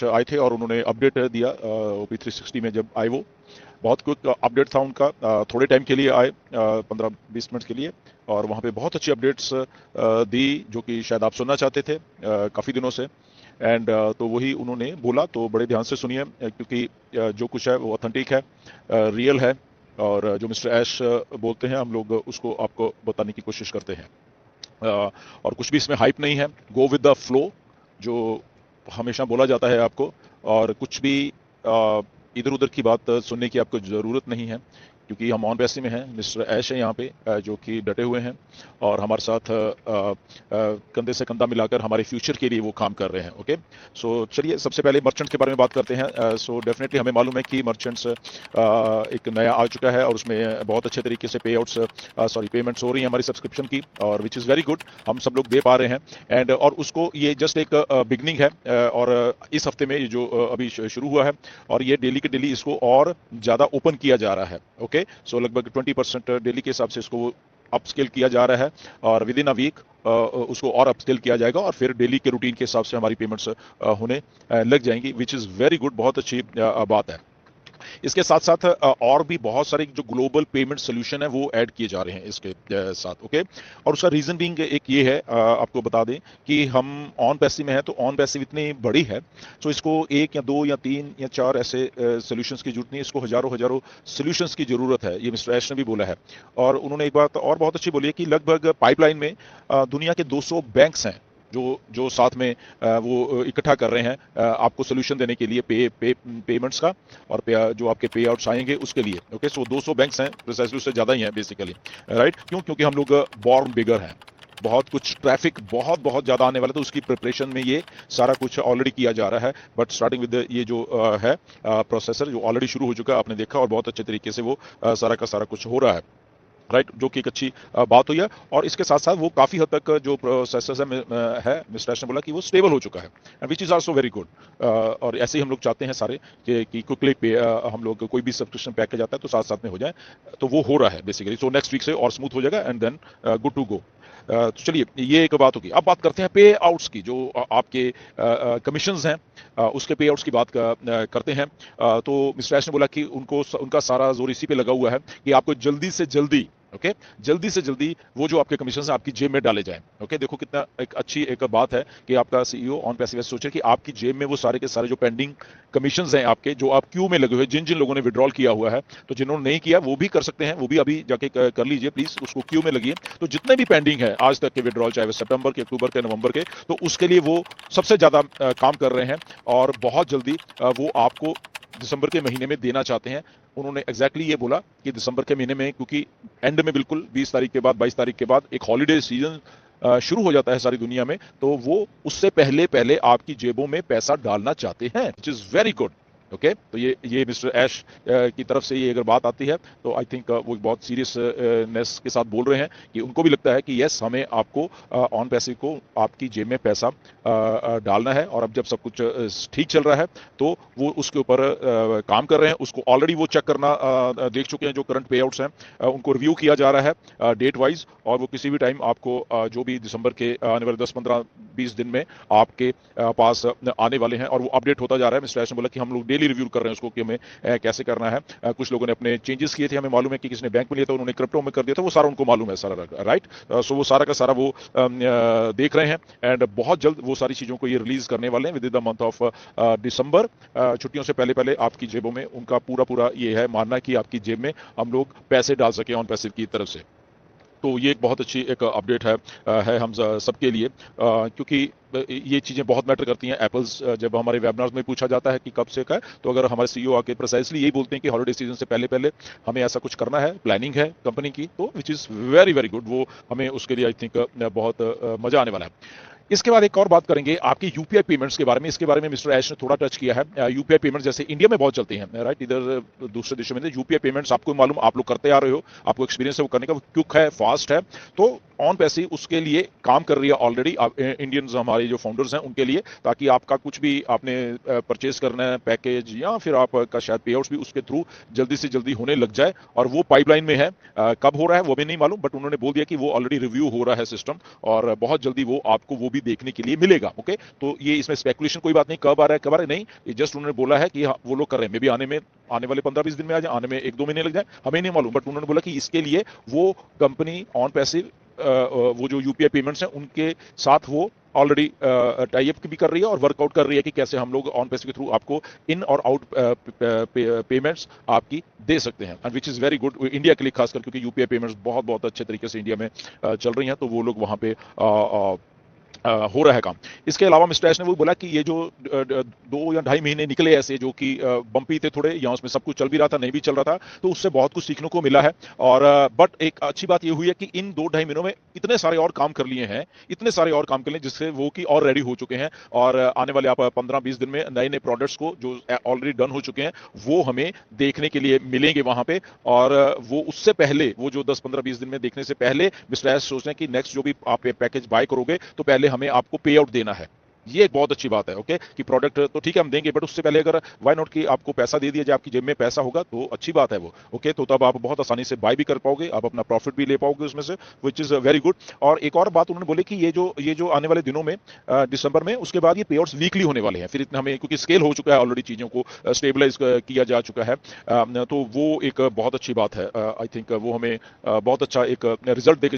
आए थे और उन्होंने अपडेट दिया ओपी 360 में जब आए वो बहुत क्विक अपडेट था उनका। थोड़े टाइम के लिए आए 15-20 मिनट के लिए और वहाँ पे बहुत अच्छी अपडेट्स दी जो कि शायद आप सुनना चाहते थे काफ़ी दिनों से। एंड तो वही उन्होंने बोला तो बड़े ध्यान से सुनिए क्योंकि जो कुछ है वो ऑथेंटिक है, रियल है और जो मिस्टर ऐश बोलते हैं हम लोग उसको आपको बताने की कोशिश करते हैं। और कुछ भी इसमें हाइप नहीं है, गो विद द फ्लो जो हमेशा बोला जाता है आपको, और कुछ भी इधर उधर की बात सुनने की आपको ज़रूरत नहीं है क्योंकि हम ऑन पैसे में हैं। मिस्टर ऐश हैं यहाँ पे जो कि डटे हुए हैं और हमारे साथ कंधे से कंधा मिलाकर हमारे फ्यूचर के लिए वो काम कर रहे हैं। ओके, सो चलिए सबसे पहले मर्चेंट्स के बारे में बात करते हैं। सो डेफिनेटली हमें मालूम है कि मर्चेंट्स एक नया आ चुका है और उसमें बहुत अच्छे तरीके से पे आउट्स पेमेंट्स हो रही हैं हमारी सब्सक्रिप्शन की, और विच इज़ वेरी गुड, हम सब लोग दे पा रहे हैं। एंड और उसको ये जस्ट एक बिगनिंग है और इस हफ्ते में ये जो अभी शुरू हुआ है और ये डेली के डेली इसको और ज़्यादा ओपन किया जा रहा है। ओके, सो लगभग 20% डेली के हिसाब से इसको अपस्केल किया जा रहा है और विद इन अ वीक उसको और अपस्केल किया जाएगा और फिर डेली के रूटीन के हिसाब से हमारी पेमेंट्स होने लग जाएंगी, विच इज़ वेरी गुड, बहुत अच्छी बात है। इसके साथ साथ और भी बहुत सारे जो ग्लोबल पेमेंट सोल्यूशन है वो ऐड किए जा रहे हैं इसके साथ। ओके, और उसका रीजन बीइंग एक ये है, आपको बता दें कि हम ऑन पैसिव में है तो ऑन पैसिव इतनी बड़ी है तो इसको एक या दो या तीन या चार ऐसे सोल्यूशंस की जरूरत नहीं, इसको हजारों हजारों सोल्यूशंस की जरूरत है, ये मिस्टर ऐश ने भी बोला है। और उन्होंने एक बात और बहुत अच्छी बोली है कि लगभग पाइपलाइन में दुनिया के 200 बैंक्स हैं जो जो साथ में वो इकट्ठा कर रहे हैं आपको सोल्यूशन देने के लिए पेमेंट्स का और जो आपके पे आउट्स आएंगे उसके लिए। ओके, सो 200 बैंक्स हैं, प्रिसाइसली उससे ज़्यादा ही हैं बेसिकली, राइट? क्यों? क्योंकि हम लोग बॉर्न बिगर हैं, बहुत कुछ ट्रैफिक बहुत बहुत ज़्यादा आने वाला, तो उसकी प्रिपरेशन में ये सारा कुछ ऑलरेडी किया जा रहा है। बट स्टार्टिंग विद ये जो है प्रोसेसर जो ऑलरेडी शुरू हो चुका है, आपने देखा, और बहुत अच्छे तरीके से वो सारा का सारा कुछ हो रहा है, राइट? जो कि एक अच्छी बात हुई है। और इसके साथ साथ वो काफ़ी हद तक जो प्रोसेसर है मिस्टर ऐश ने बोला कि वो स्टेबल हो चुका है, and which is also very good. और ऐसे ही हम लोग चाहते हैं सारे कि क्विकली पे हम लोग कोई भी सब्सक्रिप्शन पैकेज आता है तो साथ साथ में हो जाए, तो वो हो रहा है बेसिकली। सो नेक्स्ट वीक से और स्मूथ हो जाएगा and then good to go. तो चलिए ये एक बात होगी। अब बात करते हैं पे आउट्स की, जो आपके कमीशंस हैं उसके पे आउट्स की बात करते हैं। तो मिस्टर ऐश ने बोला कि उनका सारा जोर इसी पे लगा हुआ है कि आपको जल्दी से जल्दी, ओके, जल्दी से जल्दी वो जो आपके कमीशन आपकी जेब में डाले जाएं। ओके, देखो कितना एक अच्छी एक बात है कि आपका सीईओ ऑन पैसिव सोचे कि आपकी जेब में वो सारे के सारे जो पेंडिंग कमीशंस हैं आपके, जो आप क्यू में लगे हुए, जिन जिन लोगों ने विड्रॉल किया हुआ है, तो जिन्होंने नहीं किया वो भी कर सकते हैं, वो भी अभी जाके कर लीजिए प्लीज, उसको क्यू में लगिए। तो जितने भी पेंडिंग है आज तक के विड्रॉल, चाहे वो सितंबर के, अक्टूबर के, नवंबर के, तो उसके लिए वो सबसे ज्यादा काम कर रहे हैं और बहुत जल्दी वो आपको दिसंबर के महीने में देना चाहते हैं। उन्होंने एग्जैक्टली ये बोला कि दिसंबर के महीने में, क्योंकि एंड में बिल्कुल 20 तारीख के बाद, 22 तारीख के बाद एक हॉलीडे सीजन शुरू हो जाता है सारी दुनिया में, तो वो उससे पहले पहले आपकी जेबों में पैसा डालना चाहते हैं, which is very good. Okay, तो ये मिस्टर ऐश की तरफ से ये अगर बात आती है तो आई थिंक वो बहुत सीरियसनेस के साथ बोल रहे हैं कि उनको भी लगता है कि यस, हमें आपको ऑन पैसिव को आपकी जेब में पैसा डालना है। और अब जब सब कुछ ठीक चल रहा है तो वो उसके ऊपर काम कर रहे हैं, उसको ऑलरेडी वो चेक करना देख चुके हैं, जो करंट पे आउट्स हैं उनको रिव्यू किया जा रहा है डेट वाइज, और वो किसी भी टाइम आपको जो भी दिसंबर के आने वाले 10-15-20 दिन में आपके पास आने वाले हैं, और वो अपडेट होता जा रहा है। मिस्टर ऐश ने बोला कि हम लोग डेली रिव्यू कर रहे हैं उसको कि हमें कैसे करना है। कुछ लोगों ने अपने चेंजेस किए थे, हमें मालूम है कि किसी ने बैंक में लिया था, उन्होंने क्रिप्टो में कर दिया था, वो सारा उनको मालूम है सारा, राइट? सो वो सारा का सारा वो देख रहे हैं एंड बहुत जल्द वो सारी चीजों को ये रिलीज करने वाले हैं with in the month of December. छुट्टियों से पहले पहले आपकी जेबों में, उनका पूरा पूरा ये है मानना कि आपकी जेब में हम लोग पैसे डाल सके ऑन पैसिव की तरफ से। तो ये एक बहुत अच्छी एक अपडेट है हम सबके लिए, क्योंकि ये चीज़ें बहुत मैटर करती हैं। एप्पल्स जब हमारे वेबिनार्स में पूछा जाता है कि कब से का है, तो अगर हमारे सीईओ आके प्रिसाइसली यही बोलते हैं कि हॉलिडे सीजन से पहले पहले हमें ऐसा कुछ करना है, प्लानिंग है कंपनी की, तो which is very very good. वो हमें उसके लिए आई थिंक बहुत मजा आने वाला है। इसके बाद एक और बात करेंगे आपकी यूपीआई पेमेंट्स के बारे में। इसके बारे में मिस्टर ऐश ने थोड़ा टच किया है। यूपीआई पेमेंट्स जैसे इंडिया में बहुत चलते हैं, राइट? इधर दूसरे देशों में यूपीआई पेमेंट्स आपको मालूम, आप लोग करते आ रहे हो, आपको एक्सपीरियंस है वो करने का, क्विक है, फास्ट है। तो ऑन पैसिव उसके लिए काम कर रही है ऑलरेडी, इंडियंस हमारे जो फाउंडर्स हैं उनके लिए, ताकि आपका कुछ भी आपने परचेज करना है पैकेज या फिर आपका शायद पे आउट्स भी उसके थ्रू जल्दी से जल्दी होने लग जाए। और वो पाइपलाइन में है, कब हो रहा है वो भी नहीं मालूम, बट उन्होंने बोल दिया कि वो ऑलरेडी रिव्यू हो रहा है सिस्टम, और बहुत जल्दी वो आपको वो भी देखने के लिए मिलेगा। ओके, तो ये इसमें स्पेकुलेशन कोई बात नहीं, कब आ रहा है कब आ रहा है नहीं, ये जस्ट उन्होंने बोला है कि हाँ, वो लोग कर रहे हैं, मे बी आने वाले 15-20 दिन में आ जाए, आने में 1-2 महीने लग जाए, हमें नहीं मालूम, बट उन्होंने बोला कि इसके लिए वो कंपनी ऑन पैसिव वो जो यूपीआई पेमेंट्स हैं उनके साथ वो ऑलरेडी टाई अप भी कर रही है और वर्कआउट कर रही है कि कैसे हम लोग ऑन पैसिव के थ्रू आपको इन और आउट पेमेंट्स आपकी दे सकते हैं, and which is very good India के लिए खासकर, क्योंकि यूपीआई पेमेंट्स बहुत बहुत अच्छे तरीके से इंडिया में चल रही हैं, तो वो लोग वहाँ पे हो रहा है काम। इसके अलावा मिस्टर एस ने वो बोला कि ये जो 2 या ढाई महीने निकले ऐसे जो कि बम्पी थे थोड़े, या उसमें सब कुछ चल भी रहा था नहीं भी चल रहा था, तो उससे बहुत कुछ सीखने को मिला है। और बट एक अच्छी बात ये हुई है कि इन 2-2.5 महीनों में इतने सारे और काम कर लिए हैं, इतने सारे और काम कर लिए जिससे वो कि और रेडी हो चुके हैं, और आने वाले आप 15-20 दिन में नए नए प्रोडक्ट्स को जो ऑलरेडी डन हो चुके हैं वो हमें देखने के लिए मिलेंगे वहां पे। और वो उससे पहले, वो जो 10-15-20 दिन में देखने से पहले मिस्टर एस सोच रहे हैं कि नेक्स्ट जो भी आप पैकेज बाय करोगे तो पहले हमें आपको पे आउट देना है। ये एक बहुत अच्छी बात है। ओके, कि प्रोडक्ट तो ठीक है हम देंगे, बट उससे पहले अगर व्हाई नॉट कि आपको पैसा दे दिया जाए, आपकी जेब में पैसा होगा तो अच्छी बात है वो। ओके, तो तब आप बहुत आसानी से बाय भी कर पाओगे, आप अपना प्रॉफिट भी ले पाओगे उसमें से, विच इज वेरी गुड। और एक और बात उन्होंने बोली कि ये जो आने वाले दिनों में दिसंबर में, उसके बाद ये पे आउट्स वीकली होने वाले हैं, फिर इतना हमें क्योंकि स्केल हो चुका है ऑलरेडी, चीजों को स्टेबलाइज किया जा चुका है, तो वो एक बहुत अच्छी बात है। आई थिंक वो हमें बहुत अच्छा एक रिजल्ट देके